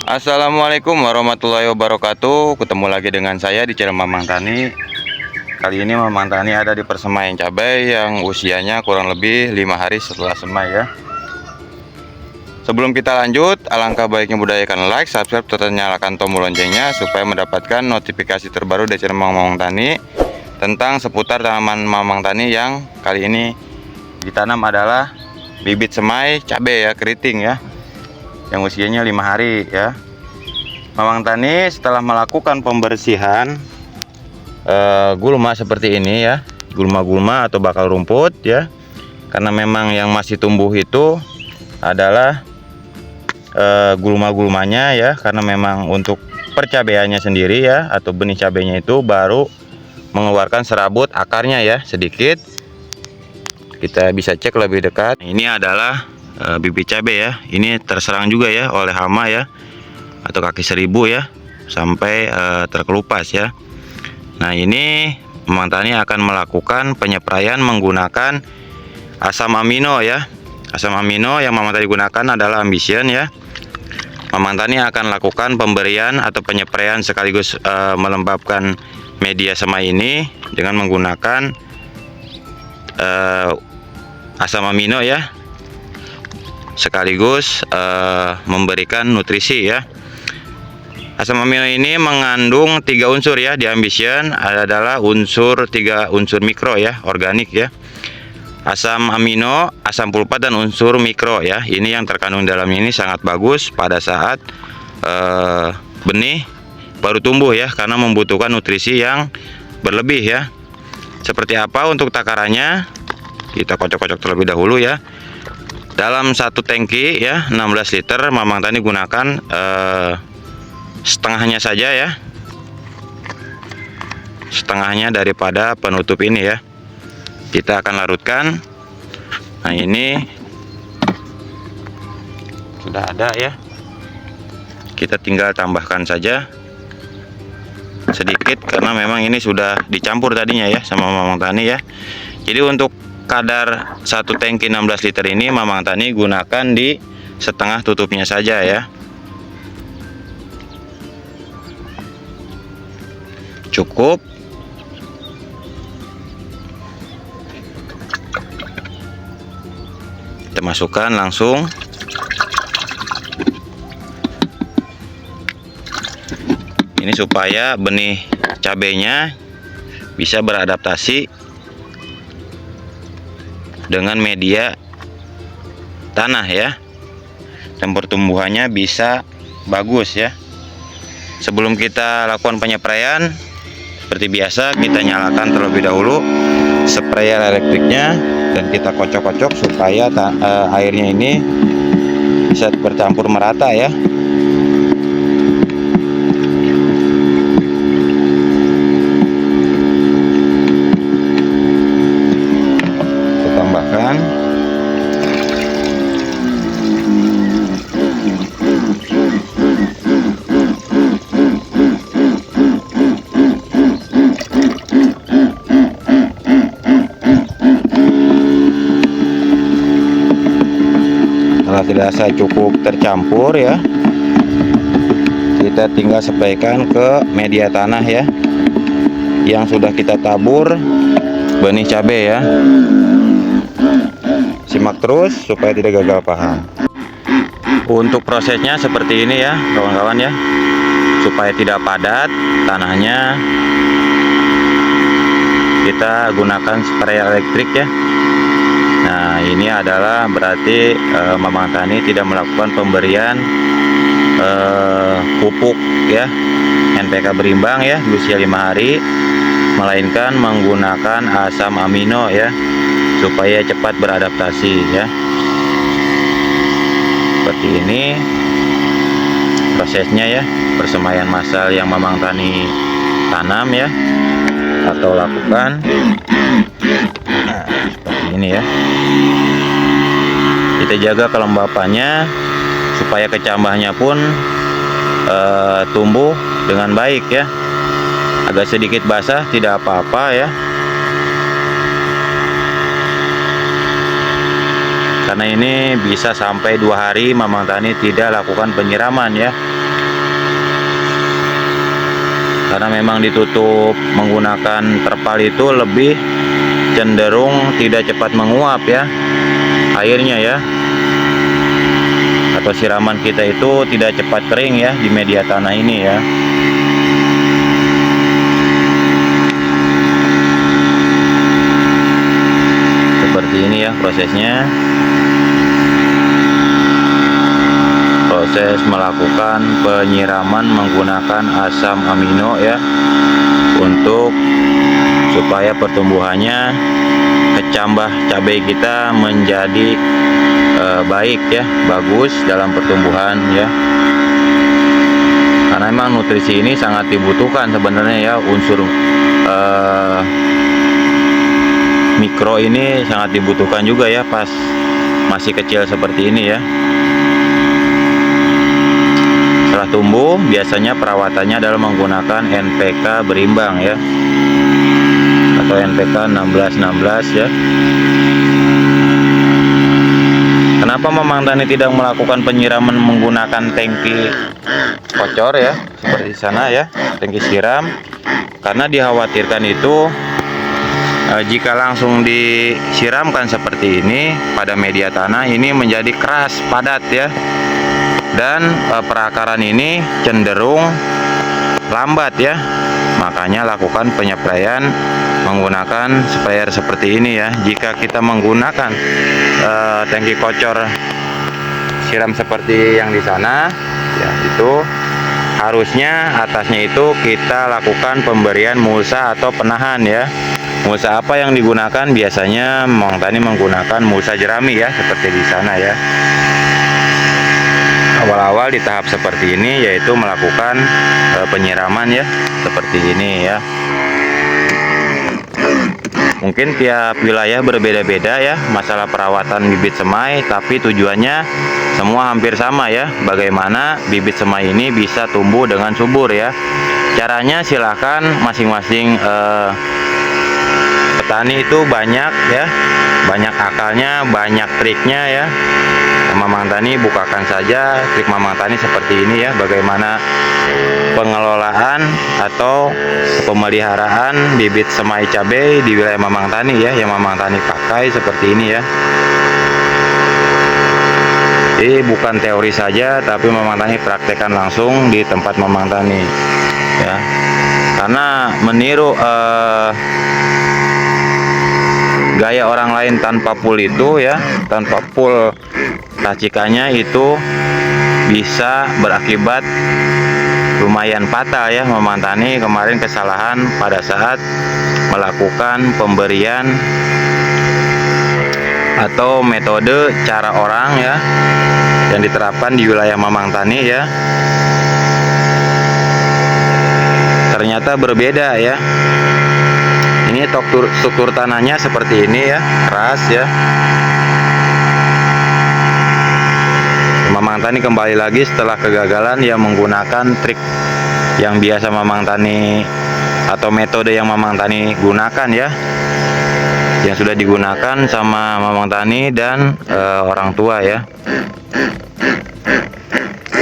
Assalamualaikum warahmatullahi wabarakatuh. Ketemu lagi dengan saya di channel Mamang Tani. Kali ini Mamang Tani ada di persemaian cabai yang usianya kurang lebih 5 hari setelah semai ya. Sebelum kita lanjut, alangkah baiknya budayakan like, subscribe, serta nyalakan tombol loncengnya supaya mendapatkan notifikasi terbaru dari channel Mamang Tani tentang seputar tanaman Mamang Tani yang kali ini ditanam adalah bibit semai cabai ya, keriting ya, yang usianya 5 hari ya. Mamang Tani setelah melakukan pembersihan gulma seperti ini ya, gulma-gulma atau bakal rumput ya, karena memang yang masih tumbuh itu adalah gulma-gulmanya ya, karena memang untuk percabaiannya sendiri ya, atau benih cabainya itu baru mengeluarkan serabut akarnya ya sedikit. Kita bisa cek lebih dekat. Ini adalah bibit cabai ya, ini terserang juga ya oleh hama ya, atau kaki seribu ya, sampai terkelupas ya. Nah, ini Mamang Tani akan melakukan penyepraian menggunakan asam amino ya. Asam amino yang Mamang Tani gunakan adalah Ambition ya. Mamang Tani akan lakukan pemberian atau penyepraian sekaligus melembabkan media semai ini dengan menggunakan asam amino ya, sekaligus memberikan nutrisi ya. Asam amino ini mengandung 3 unsur ya. Di Ambition adalah tiga unsur mikro ya, organik ya. Asam amino, asam pulpat, dan unsur mikro ya. Ini yang terkandung dalam ini sangat bagus pada saat benih baru tumbuh ya, karena membutuhkan nutrisi yang berlebih ya. Seperti apa untuk takarannya? Kita kocok-kocok terlebih dahulu ya. Dalam satu tangki ya, 16 liter, Mamang Tani gunakan setengahnya saja ya, setengahnya daripada penutup ini ya. Kita akan larutkan. Nah, ini sudah ada ya, kita tinggal tambahkan saja sedikit karena memang ini sudah dicampur tadinya ya sama Mamang Tani ya. Jadi untuk kadar satu tangki 16 liter ini Mamang Tani gunakan di setengah tutupnya saja ya. Cukup. Kita masukkan langsung. Ini supaya benih cabainya bisa beradaptasi dengan media tanah ya, dan pertumbuhannya bisa bagus ya. Sebelum kita lakukan penyepraian, seperti biasa kita nyalakan terlebih dahulu sprayer elektriknya dan kita kocok-kocok supaya airnya ini bisa bercampur merata ya. Kita tambahkan. Dirasa cukup tercampur ya, kita tinggal spraykan ke media tanah ya yang sudah kita tabur benih cabai ya. Simak terus supaya tidak gagal paham. Untuk prosesnya seperti ini ya kawan-kawan ya, supaya tidak padat tanahnya, kita gunakan sprayer elektrik ya. Nah, ini adalah berarti Mamang Tani tidak melakukan pemberian pupuk ya, NPK berimbang ya di usia 5 hari, melainkan menggunakan asam amino ya, supaya cepat beradaptasi ya. Seperti ini prosesnya ya, persemaian massal yang Mamang Tani tanam ya, atau lakukan. Nah, seperti ini ya. Kita jaga kelembapannya supaya kecambahnya pun tumbuh dengan baik ya. Agak sedikit basah tidak apa-apa ya. karena ini bisa sampai 2 hari Mamang Tani tidak lakukan penyiraman ya, karena memang ditutup menggunakan terpal itu lebih cenderung tidak cepat menguap ya airnya ya, atau siraman kita itu tidak cepat kering ya di media tanah ini ya. Seperti ini ya prosesnya, proses melakukan penyiraman menggunakan asam amino ya, untuk supaya pertumbuhannya kecambah cabai kita menjadi baik ya, bagus dalam pertumbuhan ya. Karena memang nutrisi ini sangat dibutuhkan sebenarnya ya, unsur mikro ini sangat dibutuhkan juga ya pas masih kecil seperti ini ya. Setelah tumbuh biasanya perawatannya adalah menggunakan NPK berimbang ya, atau NPK 1616 ya. Kenapa Mamang Tani tidak melakukan penyiraman menggunakan tangki kocor ya, seperti di sana ya, tangki siram? Karena dikhawatirkan itu jika langsung disiramkan seperti ini pada media tanah ini menjadi keras, padat ya, dan perakaran ini cenderung lambat ya. Makanya lakukan penyepraian menggunakan sprayer seperti ini ya. Jika kita menggunakan tangki kocor siram seperti yang di sana ya, itu harusnya atasnya itu kita lakukan pemberian mulsa atau penahan ya. Mulsa apa yang digunakan? Biasanya Mamang Tani menggunakan mulsa jerami ya, seperti di sana ya. Awal-awal di tahap seperti ini yaitu melakukan penyiraman ya, seperti ini ya. Mungkin tiap wilayah berbeda-beda ya masalah perawatan bibit semai, tapi tujuannya semua hampir sama ya, bagaimana bibit semai ini bisa tumbuh dengan subur ya. Caranya silahkan masing-masing petani itu banyak ya, banyak akalnya, banyak triknya ya. Mamang Tani bukakan saja trik Mamang Tani seperti ini ya, bagaimana pengelolaan atau pemeliharaan bibit semai cabai di wilayah Mamang Tani ya, yang Mamang Tani pakai seperti ini ya. Jadi bukan teori saja, tapi Mamang Tani praktekkan langsung di tempat Mamang Tani ya. Karena meniru gaya orang lain tanpa full itu ya, tanpa full racikannya itu bisa berakibat lumayan fatal ya. Mamang Tani kemarin kesalahan pada saat melakukan pemberian atau metode cara orang ya yang diterapkan di wilayah Mamang Tani ya, ternyata berbeda ya. Ini struktur tanahnya seperti ini ya, keras ya. Mamang Tani kembali lagi setelah kegagalan yang menggunakan trik yang biasa Mamang Tani atau metode yang Mamang Tani gunakan ya, yang sudah digunakan sama Mamang Tani dan orang tua ya.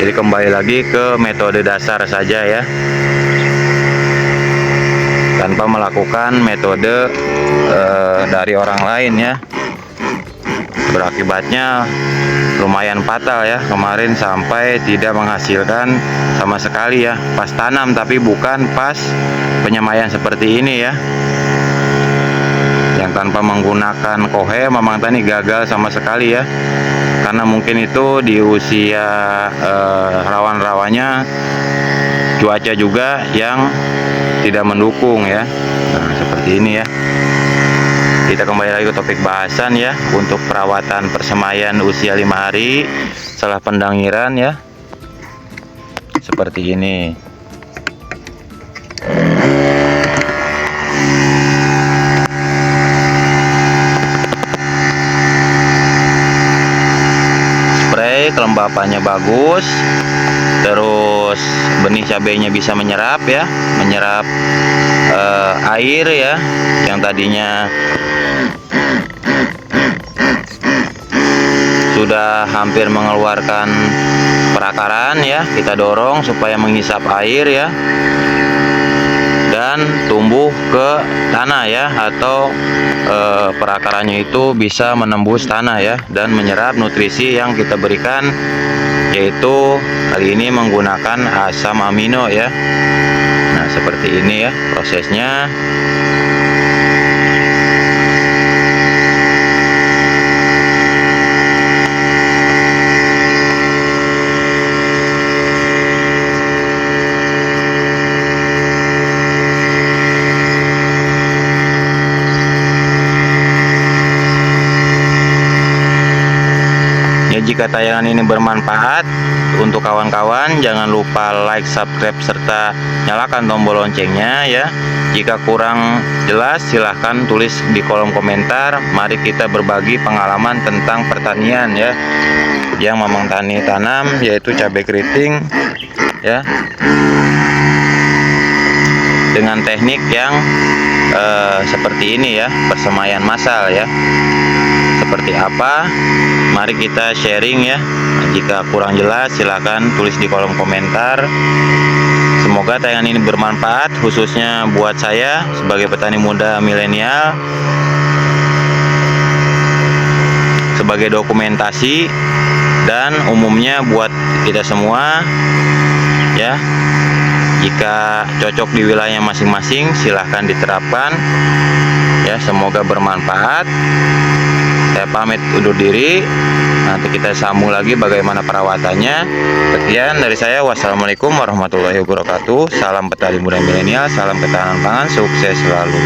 Jadi kembali lagi ke metode dasar saja ya, tanpa melakukan metode dari orang lain ya. Berakibatnya lumayan fatal ya, kemarin sampai tidak menghasilkan sama sekali ya pas tanam, tapi bukan pas penyemaian seperti ini ya, yang tanpa menggunakan kohe Mamang Tani gagal sama sekali ya. Karena mungkin itu di usia rawan-rawannya cuaca juga yang tidak mendukung ya. Nah seperti ini ya. Kita kembali lagi ke topik bahasan ya, untuk perawatan persemaian usia 5 hari setelah pendangiran ya, seperti ini. Spray kelembapannya bagus, terus benih cabainya bisa menyerap ya, menyerap air ya, yang tadinya sudah hampir mengeluarkan perakaran ya, kita dorong supaya menghisap air ya, dan tumbuh ke tanah ya, atau perakarannya itu bisa menembus tanah ya, dan menyerap nutrisi yang kita berikan, yaitu kali ini menggunakan asam amino ya. Nah, seperti ini ya prosesnya. Jika tayangan ini bermanfaat untuk kawan-kawan, jangan lupa like, subscribe, serta nyalakan tombol loncengnya ya. Jika kurang jelas silahkan tulis di kolom komentar. Mari kita berbagi pengalaman tentang pertanian ya, yang Mamang Tani tanam, yaitu cabai keriting ya, dengan teknik yang seperti ini ya, persemaian massal ya. Seperti apa? Mari kita sharing ya. Jika kurang jelas silahkan tulis di kolom komentar. Semoga tayangan ini bermanfaat, khususnya buat saya sebagai petani muda milenial, sebagai dokumentasi, dan umumnya buat kita semua ya. Jika cocok di wilayah masing-masing silahkan diterapkan ya. Semoga bermanfaat. Saya pamit undur diri. Nanti kita sambung lagi bagaimana perawatannya. Sekian dari saya. Wassalamualaikum warahmatullahi wabarakatuh. Salam petani muda milenial, salam ketahanan pangan, sukses selalu.